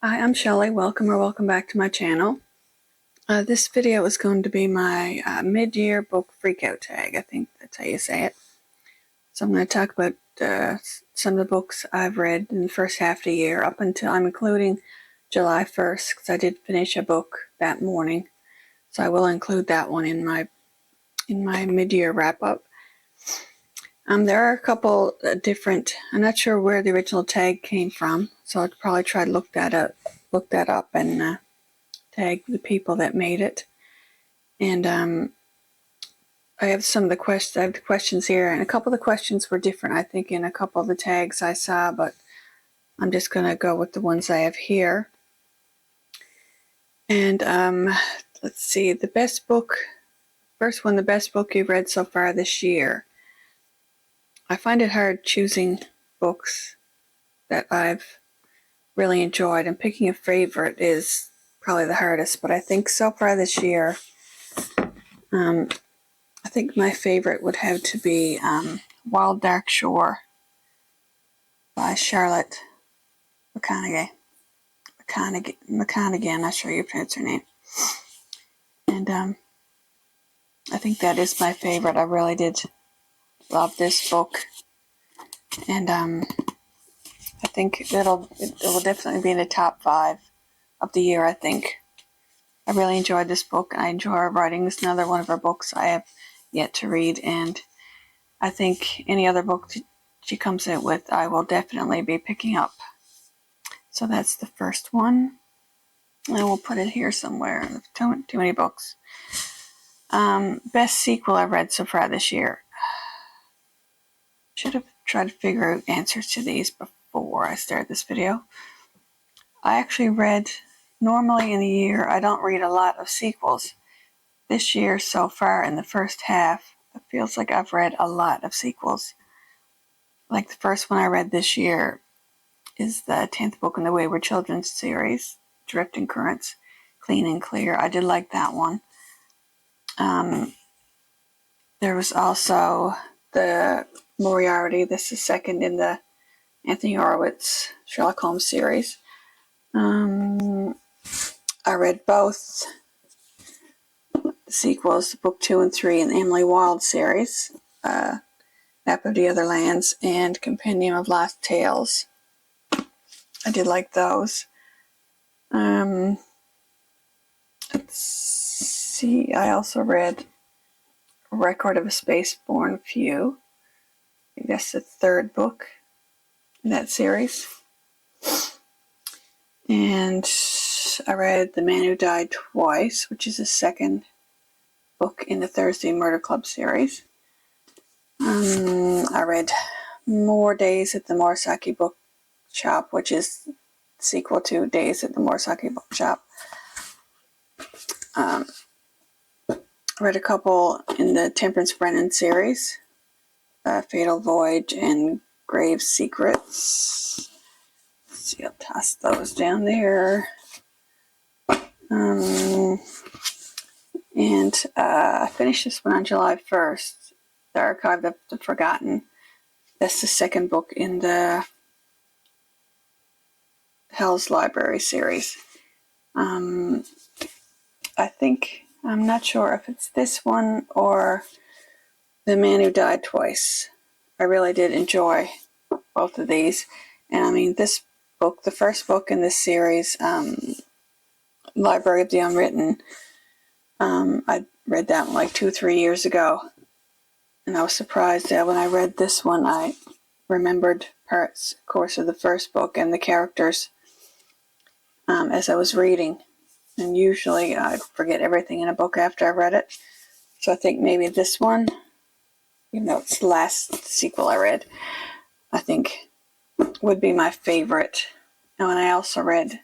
Hi, I'm Shelley. Welcome back to my channel. This video is going to be my mid-year book freakout tag. I think that's how you say it. So I'm going to talk about some of the books I've read in the first half of the year, up until I'm including July 1st, because I did finish a book that morning. So I will include that one in my mid-year wrap-up. There are a couple different. I'm not sure where the original tag came from, so I'll probably try to look that up and tag the people that made it. And I have some of the questions. I have the questions here, and a couple of the questions were different, I think, in a couple of the tags I saw, but I'm just going to go with the ones I have here. And let's see, the best book. First one, the best book you've read so far this year. I find it hard choosing books that I've really enjoyed, and picking a favorite is probably the hardest, but I think so far this year, I think my favorite would have to be Wild Dark Shore by Charlotte McConaughey. I'm not sure you pronounce her name. And I think that is my favorite. I really did love this book. And I think it will definitely be in the top 5 of the year, I think. I really enjoyed this book. I enjoy her writing. It's another one of her books I have yet to read. And I think any other book she comes out with, I will definitely be picking up. So that's the first one. And we'll put it here somewhere. Too many books. Best sequel I've read so far this year. Should have tried to figure out answers to these before I started this video. I actually read, normally in a year, I don't read a lot of sequels. This year so far in the first half, it feels like I've read a lot of sequels. Like the first one I read this year is the 10th book in the Wayward Children series, Drifting Currents, Clean and Clear. I did like that one. There was also the Moriarty. This is second in the Anthony Horowitz Sherlock Holmes series. I read both the sequels, book 2 and 3 in the Emily Wilde series, Map of the Other Lands and Compendium of Lost Tales. I did like those. Let's see, I also read Record of a Space-Born Few. I think that's the 3rd book in that series. And I read The Man Who Died Twice, which is the 2nd book in the Thursday Murder Club series. I read More Days at the Morisaki Bookshop, which is the sequel to Days at the Morisaki Bookshop. I read a couple in the Temperance Brennan series, Fatal Voyage and Grave Secrets. Let's see, I'll toss those down there. And I finished this one on July 1st, The Archive of the Forgotten. That's the 2nd book in the Hell's Library series. I think, I'm not sure if it's this one or The Man Who Died Twice. I really did enjoy both of these. And I mean, this book, the first book in this series, Library of the Unwritten, I read that one like 2-3 years ago. And I was surprised that when I read this one, I remembered parts, of course, of the first book and the characters as I was reading. And usually I forget everything in a book after I read it. So I think maybe this one, even though it's the last sequel I read, I think would be my favorite. And I also read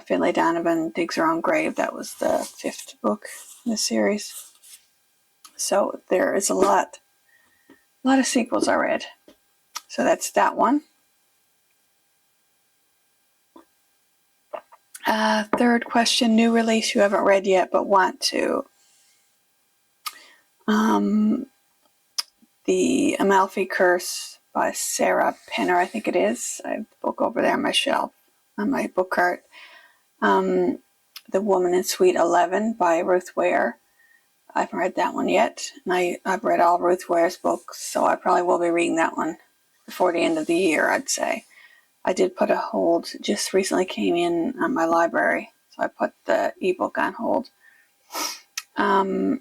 Finlay Donovan Digs Her Own Grave. That was the 5th book in the series. So there is a lot of sequels I read. So that's that one. 3rd question, new release you haven't read yet but want to. The Amalfi Curse by Sarah Penner, I think it is. I have the book over there on my shelf. on my book cart. The Woman in Suite 11 by Ruth Ware. I haven't read that one yet. And I've read all Ruth Ware's books, so I probably will be reading that one before the end of the year, I'd say. I did put a hold, just recently came in on my library, so I put the ebook on hold. Let's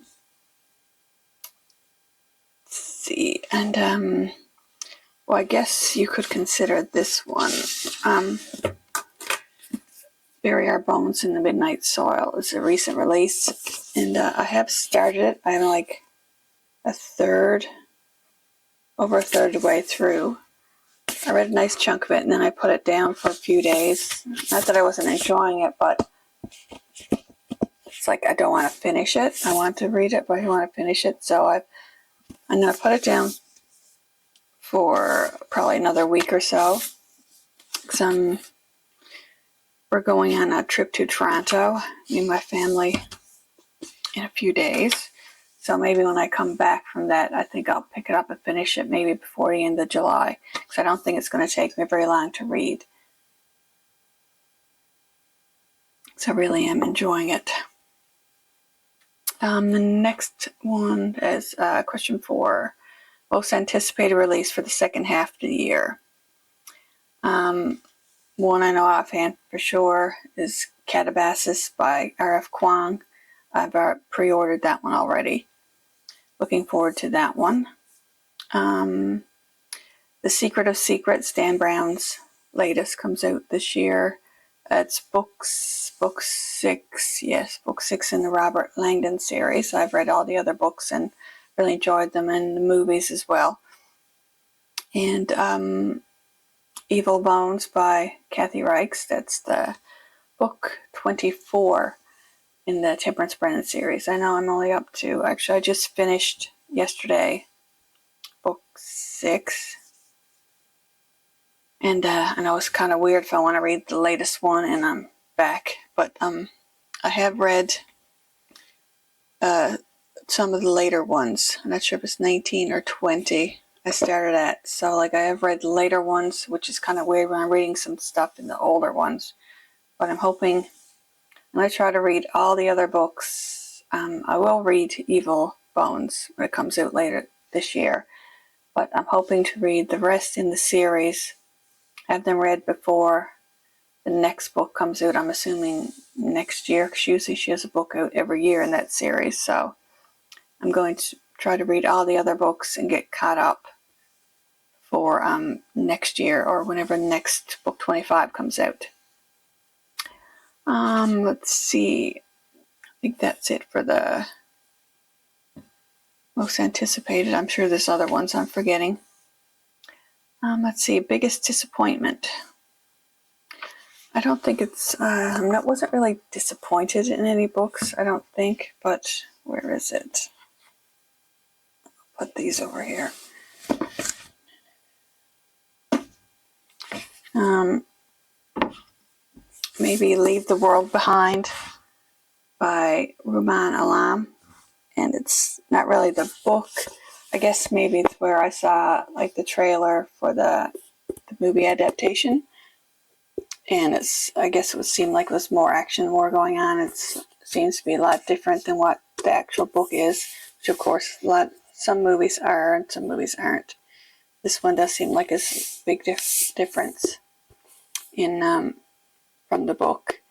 see, and well, I guess you could consider this one. Bury Our Bones in the Midnight Soil is a recent release, and I have started it. I'm like over a third of the way through. I read a nice chunk of it, and then I put it down for a few days. Not that I wasn't enjoying it, but it's like I don't want to finish it. I want to read it, but I don't want to finish it. So I'm going to put it down for probably another week or so. We're going on a trip to Toronto, me and my family, in a few days. So maybe when I come back from that, I think I'll pick it up and finish it maybe before the end of July, because I don't think it's going to take me very long to read. So I really am enjoying it. The next one is question 4, most anticipated release for the second half of the year. One I know offhand for sure is Catabasis by R.F. Kuang. I've pre-ordered that one already. Looking forward to that one. The Secret of Secrets, Dan Brown's latest, comes out this year. It's book 6, yes, book 6 in the Robert Langdon series. I've read all the other books and really enjoyed them, and the movies as well. And Evil Bones by Kathy Reichs. That's the book 24 in the Temperance Brennan series. I know I'm only up to, actually I just finished yesterday book 6. And I know it's kind of weird if I want to read the latest one and I'm back. But I have read some of the later ones. I'm not sure if it's 19 or 20 I started at. So like I have read the later ones, which is kind of weird when I'm reading some stuff in the older ones. But I'm hoping, and I try to read all the other books. I will read Evil Bones when it comes out later this year. But I'm hoping to read the rest in the series, have them read before the next book comes out. I'm assuming next year, because usually she has a book out every year in that series. So I'm going to try to read all the other books and get caught up for next year or whenever next book 25 comes out. Let's see. I think that's it for the most anticipated. I'm sure there's other ones I'm forgetting. Let's see. Biggest disappointment. I don't think it's, I wasn't really disappointed in any books, I don't think, but where is it? I'll put these over here. Maybe Leave the World Behind by Rumaan Alam, and it's not really the book. I guess maybe it's where I saw like the trailer for the movie adaptation. And I guess it would seem like there's more action, more going on. It seems to be a lot different than what the actual book is, which of course some movies are and some movies aren't. This one does seem like it's a big difference in from the book.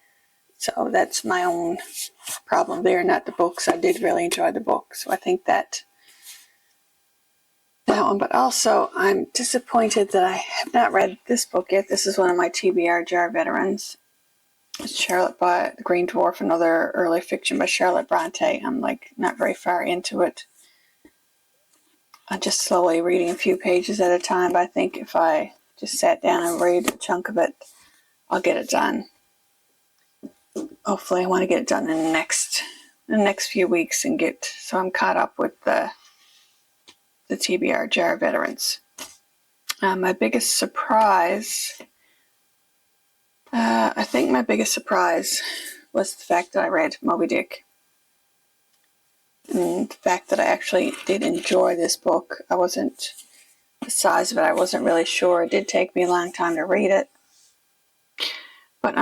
So that's my own problem there, not the books. I did really enjoy the book, so I think that one. But also, I'm disappointed that I have not read this book yet. This is one of my TBR jar veterans. It's Charlotte by the Green Dwarf, another early fiction by Charlotte Bronte. I'm like not very far into it. I'm just slowly reading a few pages at a time, but I think if I just sat down and read a chunk of it, I'll get it done. Hopefully I want to get it done in the next few weeks and so I'm caught up with the TBR jar veterans. My biggest surprise, I think my biggest surprise was the fact that I read Moby Dick. And the fact that I actually did enjoy this book. The size of it, I wasn't really sure. It did take me a long time to read it. But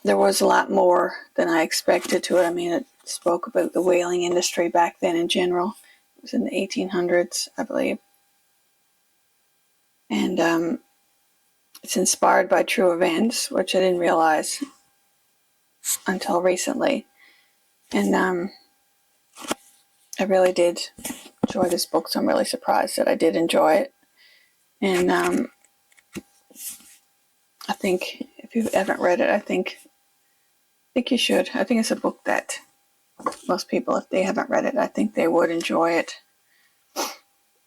there was a lot more than I expected to it. I mean, it spoke about the whaling industry back then in general. It was in the 1800s, I believe. And it's inspired by true events, which I didn't realize until recently. And I really did enjoy this book, so I'm really surprised that I did enjoy it. And I think if you haven't read it, I think you should. I think it's a book that most people, if they haven't read it, I think they would enjoy it.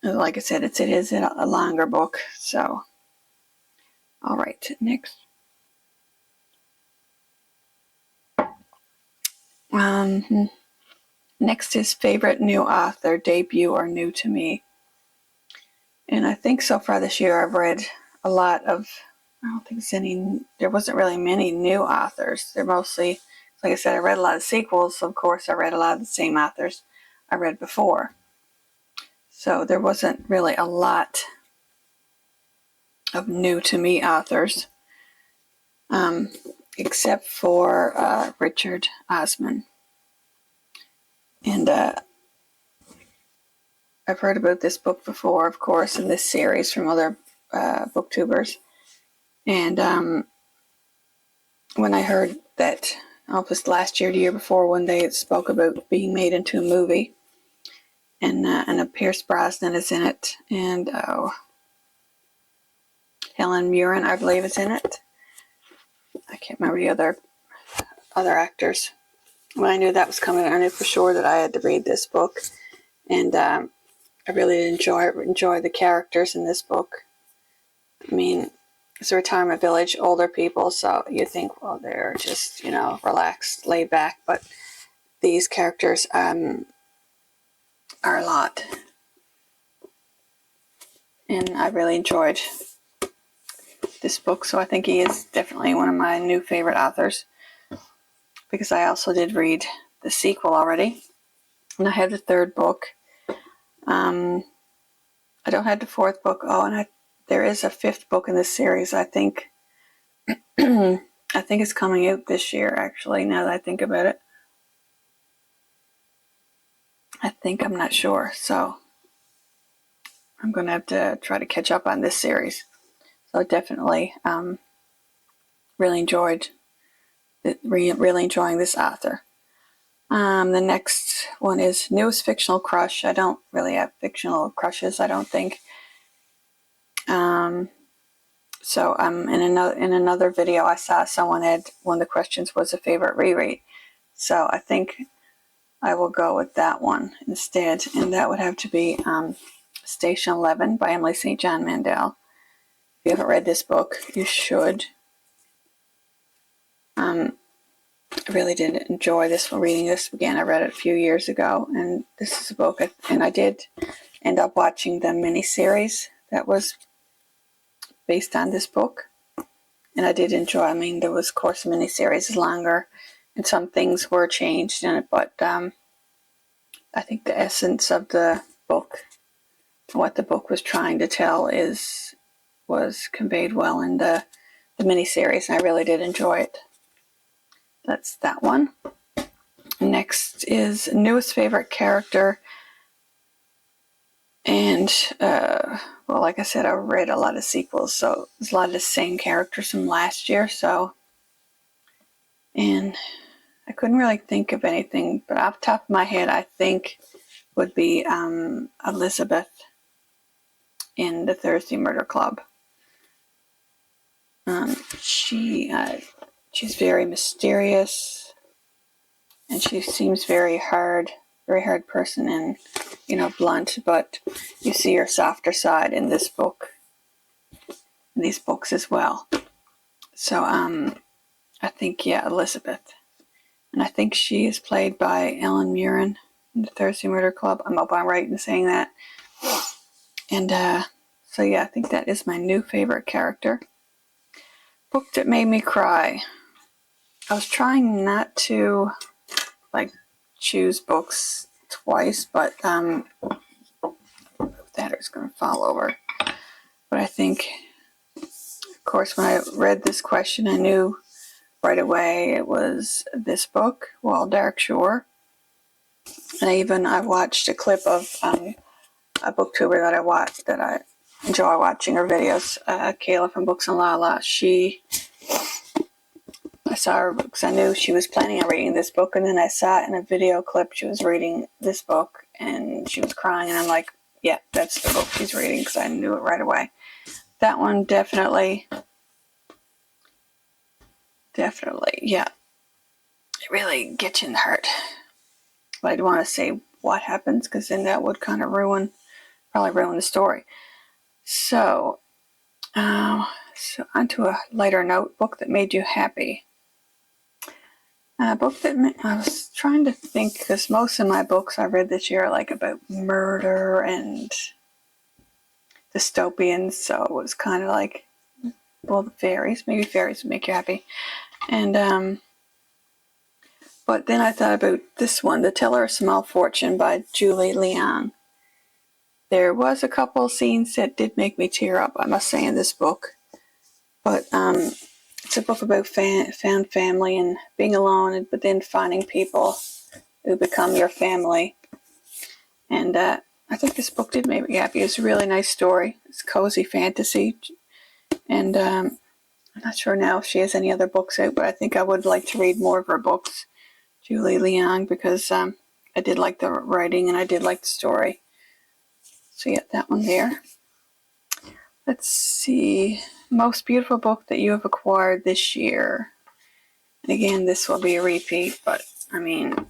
And like I said, it is a longer book. So, all right, next. Next is favorite new author, debut or new to me. And I think so far this year I've read a lot of, I don't think there wasn't really many new authors. They're mostly, like I said, I read a lot of sequels. So of course, I read a lot of the same authors I read before. So there wasn't really a lot of new to me authors, except for Richard Osman. And I've heard about this book before, of course, in this series from other booktubers. And when I heard that, it was last year, the year before, when they spoke about being made into a movie, and Pierce Brosnan is in it, and Helen Mirren, I believe, is in it. I can't remember the other actors. When I knew that was coming, I knew for sure that I had to read this book, and I really enjoy the characters in this book. I mean, it's a retirement village, older people, so you think, well, they're just, relaxed, laid back, but these characters are a lot. And I really enjoyed this book, so I think he is definitely one of my new favorite authors, because I also did read the sequel already, and I have the third book. I don't have the fourth book. Oh, and there is a fifth book in this series, I think. I think it's coming out this year, actually, now that I think about it. I'm not sure, so I'm going to have to try to catch up on this series. So definitely really enjoying this author. The next one is newest fictional crush. I don't really have fictional crushes, I don't think. So in another video I saw someone had, one of the questions was a favorite reread. So I think I will go with that one instead, and that would have to be Station 11 by Emily St. John Mandel. If you haven't read this book, you should. I really did enjoy this one, reading this again. I read it a few years ago, and this is a book, and I did end up watching the miniseries that was based on this book, and I did enjoy. I mean, there was, of course, the miniseries is longer, and some things were changed in it, but I think the essence of the book, what the book was trying to tell, was conveyed well in the miniseries, and I really did enjoy it. That's that one. Next is newest favorite character. And, well, like I said, I read a lot of sequels, so there's a lot of the same characters from last year, and I couldn't really think of anything, but off the top of my head, I think would be Elizabeth in the Thursday Murder Club. She's very mysterious, and she seems very hard person, and blunt, but you see her softer side in this book, in these books as well. So I think, Elizabeth, and I think she is played by Ellen Mirren in the Thursday Murder Club. I hope I'm right in saying that. And so I think that is my new favorite character. Book that made me cry. I was trying not to choose books twice, but that is going to fall over. But I think course, when I read this question, I knew right away it was this book, Wild Dark Shore. And I watched a clip of a booktuber that I enjoy watching her videos, Kayla from Books and Lala. I saw her because I knew she was planning on reading this book, and then I saw it in a video clip. She was reading this book, and she was crying, and I'm like, yeah, that's the book she's reading, because I knew it right away. That one definitely, yeah, it really gets you in the heart. But I don't want to say what happens, because then that would kind of probably ruin the story. So onto a lighter note, book that made you happy. Book that I was trying to think, because most of my books I read this year are like about murder and dystopians, so it was kind of like, well, maybe fairies would make you happy. And but then I thought about this one, The Teller of Small Fortune by Julie Leong. There was a couple scenes that did make me tear up, I must say, in this book. But it's a book about found family and being alone, but then finding people who become your family. And I think this book did make me happy. It's a really nice story. It's cozy fantasy. And I'm not sure now if she has any other books out, but I think I would like to read more of her books, Julie Leong, because I did like the writing and I did like the story. So yeah, that one there. Let's see. Most beautiful book that you have acquired this year. And again, this will be a repeat, but I mean,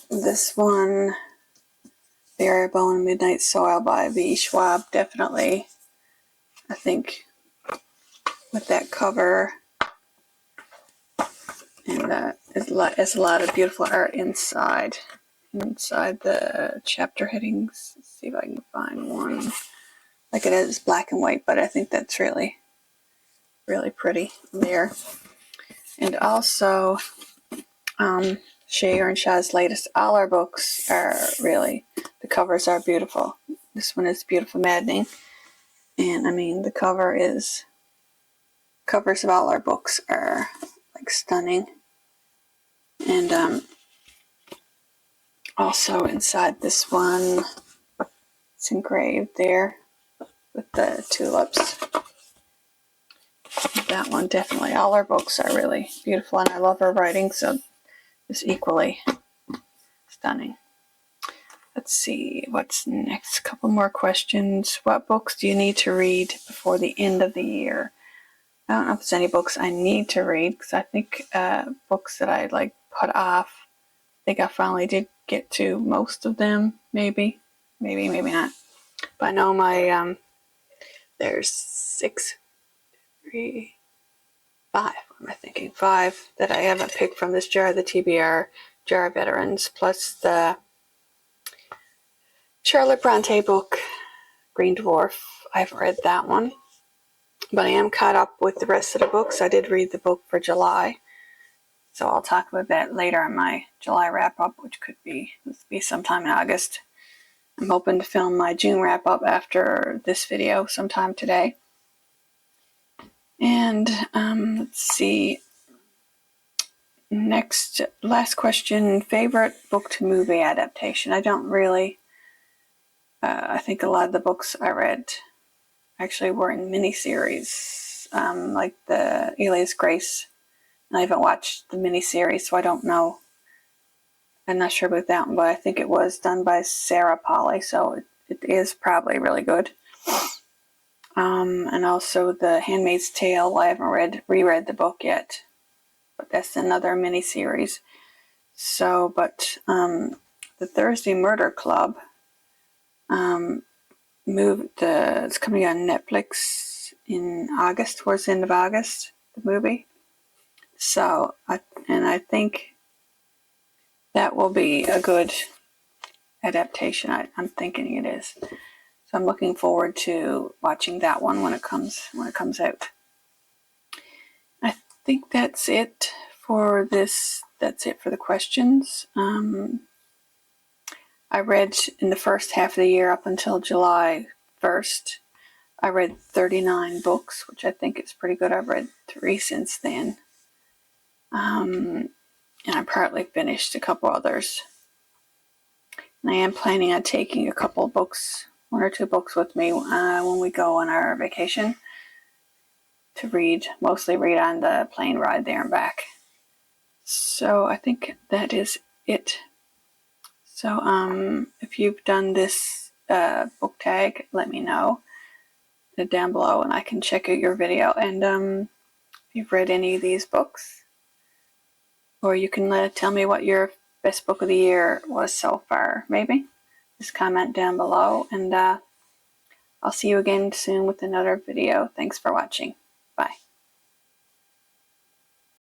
this one, Barry Bone and Midnight Soil by V. Schwab, definitely, I think, with that cover. And it's a lot of beautiful art inside the chapter headings. Let's see if I can find one. Like, it is black and white, but I think that's really, really pretty there. And also, Shay Earnshaw's latest, all our books are really, the covers are beautiful. This one is Beautiful Maddening. And I mean, the covers of all our books are like stunning. And also inside this one, it's engraved there with the tulips. That one, definitely. All our books are really beautiful, and I love her writing, so it's equally stunning. Let's see, what's next? A couple more questions. What books do you need to read before the end of the year? I don't know if there's any books I need to read, because I think books that I like put off, I think I finally did get to most of them, maybe not. But I know my, there's 5, what am I thinking? 5 that I haven't picked from this jar, the TBR Jar of Veterans, plus the Charlotte Bronte book, Green Dwarf. I haven't read that one, but I am caught up with the rest of the books. I did read the book for July, so I'll talk about that later in my July wrap-up, which could be sometime in August. I'm hoping to film my June wrap-up after this video sometime today. And let's see. Next, last question, favorite book to movie adaptation. I don't really, I think a lot of the books I read actually were in miniseries, like the Elias Grace. And I haven't watched the miniseries, so I don't know. I'm not sure about that one, but I think it was done by Sarah Polley, so it is probably really good. And also The Handmaid's Tale. I haven't reread the book yet, but that's another miniseries. So, but the Thursday Murder Club it's coming on Netflix in August, towards the end of August, the movie. So, I think that will be a good adaptation. I'm thinking it is. So I'm looking forward to watching that one when it comes out. I think that's it for this. That's it for the questions. I read in the first half of the year up until July 1st. I read 39 books, which I think is pretty good. I've read 3 since then. And I partly finished a couple others. And I am planning on taking a couple books, 1 or 2 books with me when we go on our vacation to read, mostly read on the plane ride there and back. So I think that is it. So if you've done this book tag, let me know down below and I can check out your video. And if you've read any of these books, or you can tell me what your best book of the year was so far, maybe. Just comment down below, and I'll see you again soon with another video. Thanks for watching. Bye.